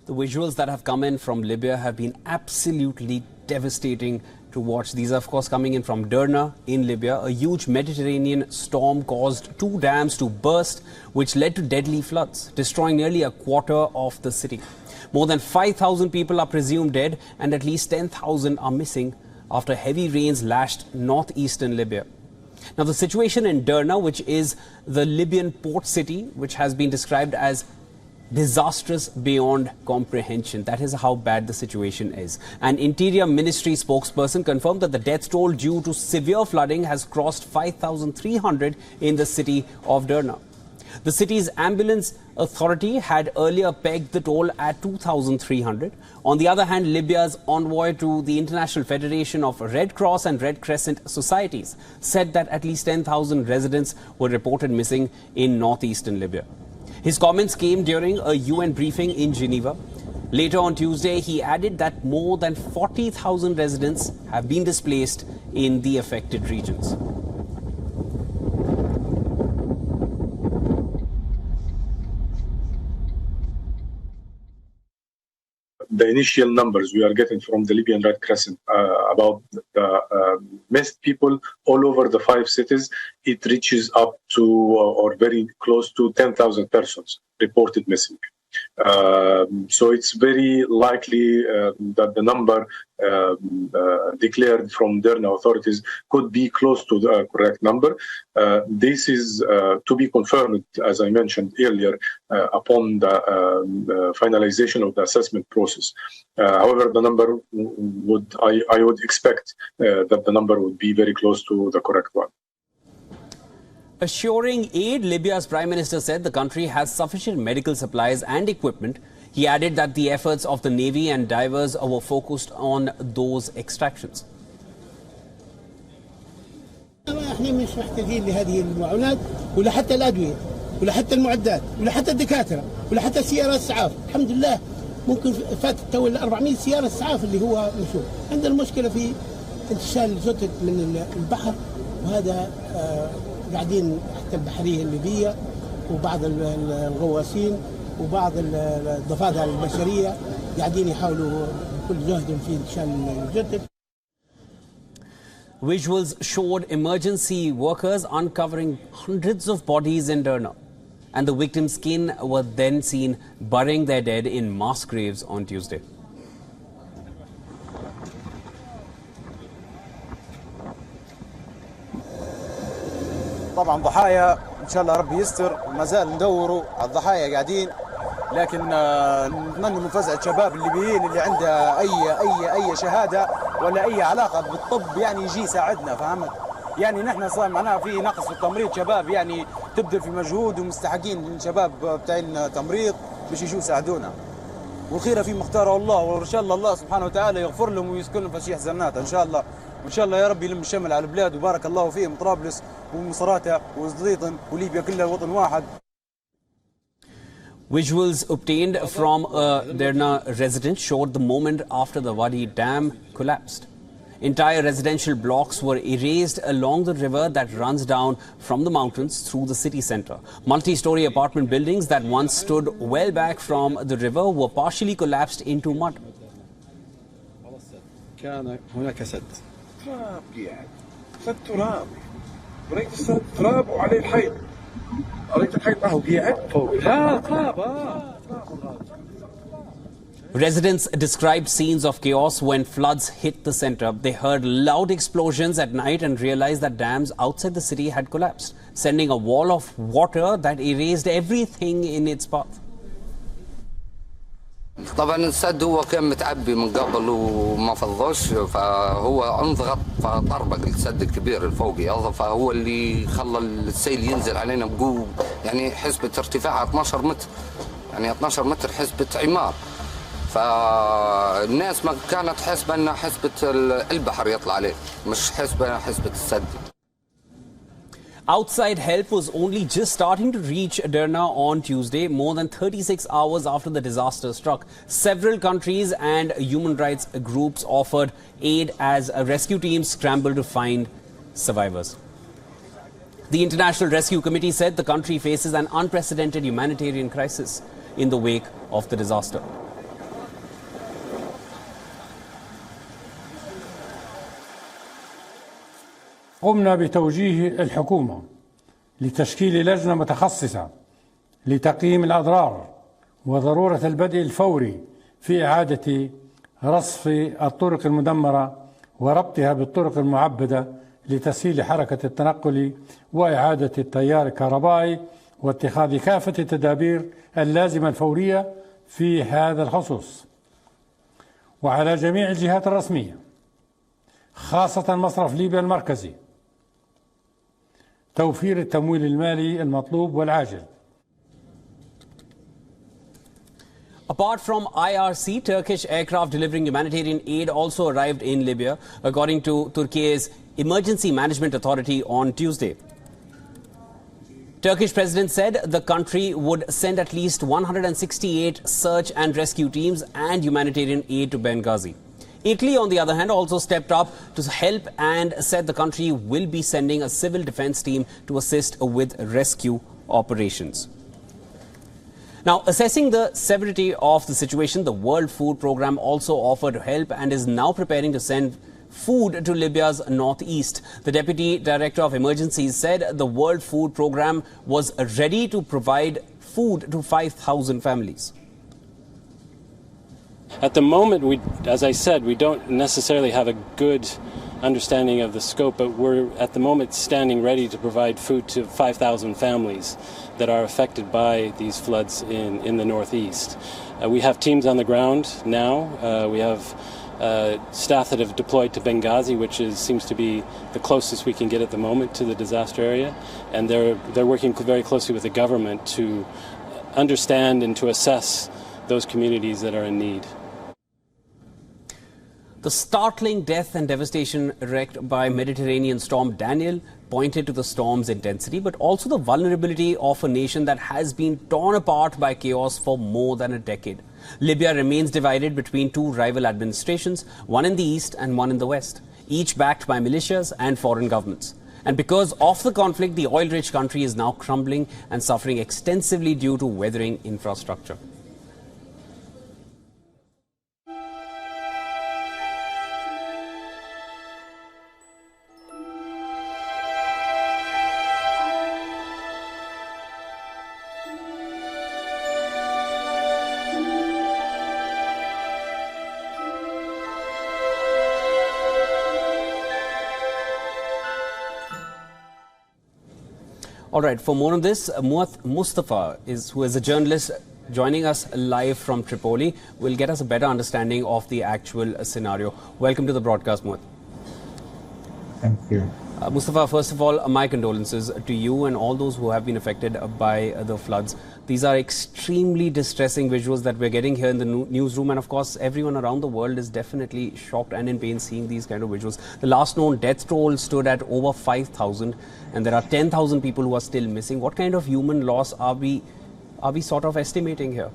The visuals that have come in from Libya have been absolutely devastating to watch. These are, of course, coming in from Derna in Libya. A huge Mediterranean storm caused 2 dams to burst, which led to deadly floods, destroying nearly a quarter of the city. More than 5,000 people are presumed dead and at least 10,000 are missing after heavy rains lashed northeastern Libya. Now, the situation in Derna, which is the Libyan port city, which has been described as disastrous beyond comprehension. That is how bad the situation is. An Interior Ministry spokesperson confirmed that the death toll due to severe flooding has crossed 5,300 in the city of Derna. The city's ambulance authority had earlier pegged the toll at 2,300. On the other hand, Libya's envoy to the International Federation of Red Cross and Red Crescent Societies said that at least 10,000 residents were reported missing in northeastern Libya. His comments came during a UN briefing in Geneva. Later on Tuesday, he added that more than 40,000 residents have been displaced in the affected regions. The initial numbers we are getting from the Libyan Red Crescent about the missed people all over the 5 cities, it reaches up to or very close to 10,000 persons reported missing. So it's very likely that the number declared from Derna authorities could be close to the correct number. This is to be confirmed, as I mentioned earlier, upon the finalization of the assessment process. However, the number I would expect that the number would be very close to the correct one. Assuring aid, Libya's Prime Minister said the country has sufficient medical supplies and equipment. He added that the efforts of the Navy and divers were focused on those extractions. احنا مش محتاجين لهذه المعونات ولا حتى الادويه ولا حتى المعدات ولا حتى الدكاتره ولا حتى سيارات اسعاف. الحمد لله ممكن فاتت تو 400 سياره اسعاف اللي هو مشهور. عندنا المشكله في انتشال الزوتت من البحر، وهذا قاعدين حتى البحريه الليبيه وبعض الغواصين وبعض الضفادع البشريه قاعدين يحاولوا بكل جهدهم في انتشال الزوتت. Visuals showed emergency workers uncovering hundreds of bodies in Derna, and the victims' skin were then seen burying their dead in mass graves on Tuesday. طبعا ضحايا ان شاء الله ربي يستر، ما زال ندوروا على الضحايا قاعدين، لكن نتمنى مفازعة شباب الليبيين اللي عنده اي شهاده ولا اي علاقه بالطب يعني يجي يساعدنا، فهمت؟ يعني نحن صار معناها في نقص في التمريض، شباب يعني تبذل في مجهود ومستحقين شباب بتاعين تمريض باش يجوا يساعدونا. والخيره في مختاره الله، وان شاء الله سبحانه وتعالى يغفر لهم ويسكن لهم فسيح زنات ان شاء الله، وان شاء الله يا رب يلم الشمل على البلاد وبارك الله فيهم، طرابلس ومصراتة وزليطن وليبيا كلها وطن واحد. Visuals obtained from a Derna resident showed the moment after the Wadi Dam collapsed. Entire residential blocks were erased along the river that runs down from the mountains through the city centre. Multi-story apartment buildings that once stood well back from the river were partially collapsed into mud. كان هناك سد تراب، يعني سد تراب، بريت السد تراب وعليه الحيط، قريت الحيط معه قاعد فوق تراب. Residents described scenes of chaos when floods hit the centre. They heard loud explosions at night and realized that dams outside the city had collapsed, sending a wall of water that erased everything in its path. طبعا السد هو كان متعبي من قبل وما فضوش، فهو انضغط فطربق السد الكبير الفوقي هذا، فهو اللي خلى السيل ينزل علينا بقوه، يعني حسبة ارتفاعها 12 متر، يعني 12 متر حسبة عمار، فالناس ما كانت حسبة انها حسبة البحر يطلع عليه، مش حسبة السد. Outside help was only just starting to reach Derna on Tuesday, more than 36 hours after the disaster struck. Several countries and human rights groups offered aid as rescue teams scrambled to find survivors. The International Rescue Committee said the country faces an unprecedented humanitarian crisis in the wake of the disaster. قمنا بتوجيه الحكومة لتشكيل لجنة متخصصة لتقييم الأضرار وضرورة البدء الفوري في إعادة رصف الطرق المدمرة وربطها بالطرق المعبدة لتسهيل حركة التنقل وإعادة التيار الكهربائي واتخاذ كافة التدابير اللازمة الفورية في هذا الخصوص. وعلى جميع الجهات الرسمية خاصة مصرف ليبيا المركزي توفير التمويل المالي المطلوب والعاجل. Apart from IRC, Turkish aircraft delivering humanitarian aid also arrived in Libya, according to Turkey's Emergency Management Authority on Tuesday. Turkish president said the country would send at least 168 search and rescue teams and humanitarian aid to Benghazi. Italy, on the other hand, also stepped up to help and said the country will be sending a civil defense team to assist with rescue operations. Now, assessing the severity of the situation, the World Food Programme also offered help and is now preparing to send food to Libya's northeast. The Deputy Director of Emergencies said the World Food Programme was ready to provide food to 5,000 families. At the moment, as I said, we don't necessarily have a good understanding of the scope, but we're at the moment standing ready to provide food to 5,000 families that are affected by these floods in the northeast. We have teams on the ground now. We have staff that have deployed to Benghazi, which seems to be the closest we can get at the moment to the disaster area, and they're working very closely with the government to understand and to assess those communities that are in need. The startling death and devastation wreaked by Mediterranean storm Daniel pointed to the storm's intensity, but also the vulnerability of a nation that has been torn apart by chaos for more than a decade. Libya remains divided between two rival administrations, one in the east and one in the west, each backed by militias and foreign governments. And because of the conflict, the oil-rich country is now crumbling and suffering extensively due to weathering infrastructure. All right, for more on this, Mustafa, who is a journalist joining us live from Tripoli, will get us a better understanding of the actual scenario. Welcome to the broadcast, Muath. Thank you. Mustafa, first of all, my condolences to you and all those who have been affected by the floods. These are extremely distressing visuals that we're getting here in the newsroom, and of course everyone around the world is definitely shocked and in pain seeing these kind of visuals. The last known death toll stood at over 5,000 and there are 10,000 people who are still missing. What kind of human loss are we sort of estimating here?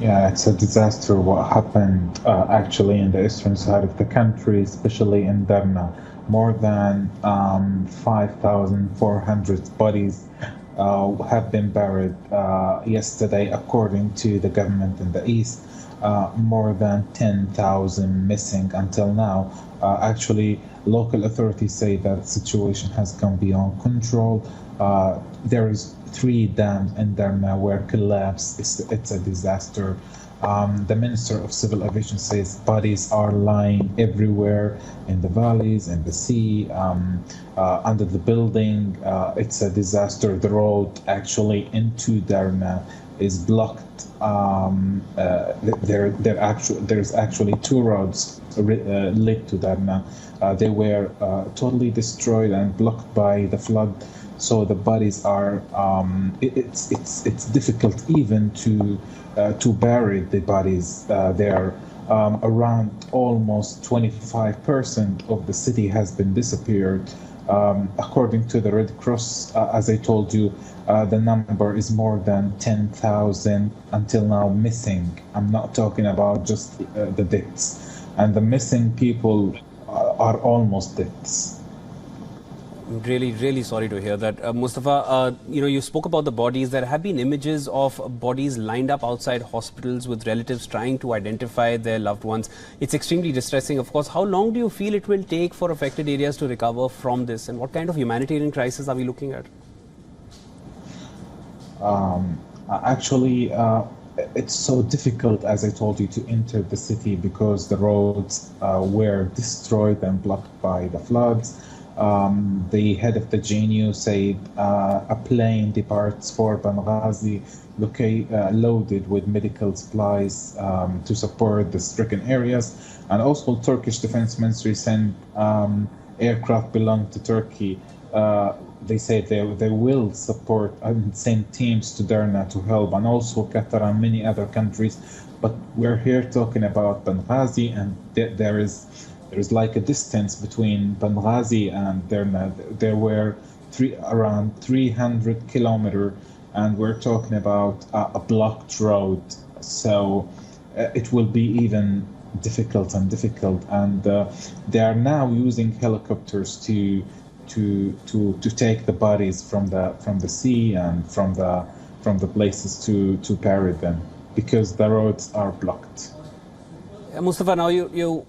Yeah, it's a disaster what happened actually in the eastern side of the country, especially in Derna. More than 5,400 bodies have been buried yesterday, according to the government in the east. More than 10,000 missing until now. Actually, local authorities say that the situation has gone beyond control. There is 3 dams in Derna were collapsed. It's a disaster. The Minister of Civil Aviation says bodies are lying everywhere in the valleys, in the sea, under the building. It's a disaster. The road actually into Derna is blocked. There's actually 2 roads linked to Derna. They were totally destroyed and blocked by the flood. So the bodies are. It's difficult even to bury the bodies there. Around almost 25% of the city has been disappeared. According to the Red Cross, as I told you, the number is more than 10,000 until now missing. I'm not talking about just the deaths. And the missing people are almost deaths. I'm really, really sorry to hear that. Mustafa, you spoke about the bodies. There have been images of bodies lined up outside hospitals with relatives trying to identify their loved ones. It's extremely distressing, of course. How long do you feel it will take for affected areas to recover from this? And what kind of humanitarian crisis are we looking at? Actually, it's so difficult, as I told you, to enter the city because the roads were destroyed and blocked by the floods. The head of the GNU said a plane departs for Benghazi loaded with medical supplies to support the stricken areas. And also Turkish Defense Ministry sent aircraft belong to Turkey. They say they will support and send teams to Derna to help, and also Qatar and many other countries. But we're here talking about Benghazi, and there is like a distance between Benghazi and Derna. There were around 300 kilometers, and we're talking about a blocked road. So it will be even difficult. And they are now using helicopters to take the bodies from the sea and from the places to bury them because the roads are blocked. Mustafa, now you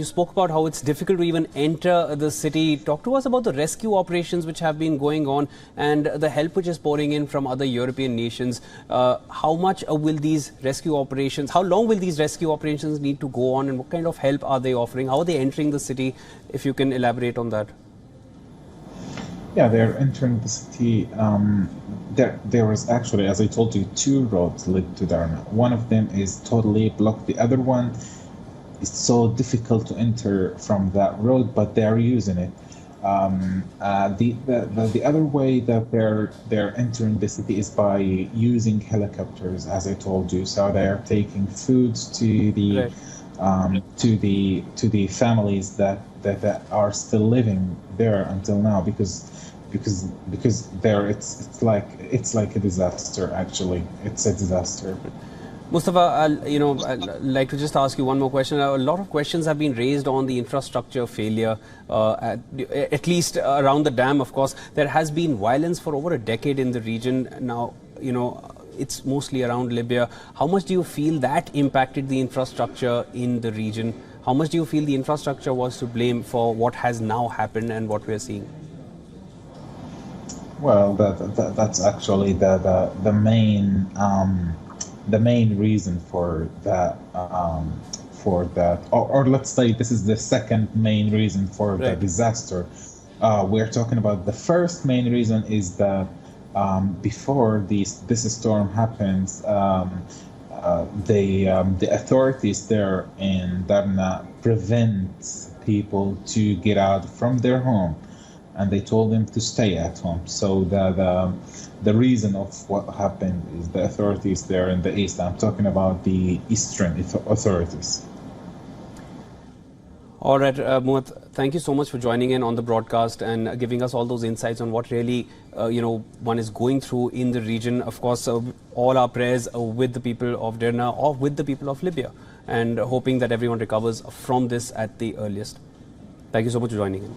spoke about how it's difficult to even enter the city. Talk to us about the rescue operations which have been going on and the help which is pouring in from other European nations. How much will these rescue operations, how long will these rescue operations need to go on, and what kind of help are they offering? How are they entering the city? If you can elaborate on that. Yeah, they're entering the city. There was actually, as I told you, 2 roads lead to Derna. One of them is totally blocked. The other one is so difficult to enter from that road, but they are using it. The other way that they're entering the city is by using helicopters, as I told you. So they are taking foods to the to the families that are still living there until now because there it's like a disaster. Actually, it's a disaster. Mustafa, I'd like to just ask you one more question. A lot of questions have been raised on the infrastructure failure, at least around the dam. Of course, there has been violence for over a decade in the region. Now, it's mostly around Libya. How much do you feel that impacted the infrastructure in the region? How much do you feel the infrastructure was to blame for what has now happened and what we're seeing? Well, that's actually the main reason for that, or let's say this is the second main reason for the disaster. We're talking about the first main reason is that before this storm happens, the authorities there in Derna prevent people to get out from their home, and they told them to stay at home. So the reason of what happened is the authorities there in the east. I'm talking about the eastern authorities. All right, Muat, thank you so much for joining in on the broadcast and giving us all those insights on what really, one is going through in the region. Of course, all our prayers with the people of Derna or with the people of Libya, and hoping that everyone recovers from this at the earliest. Thank you so much for joining in.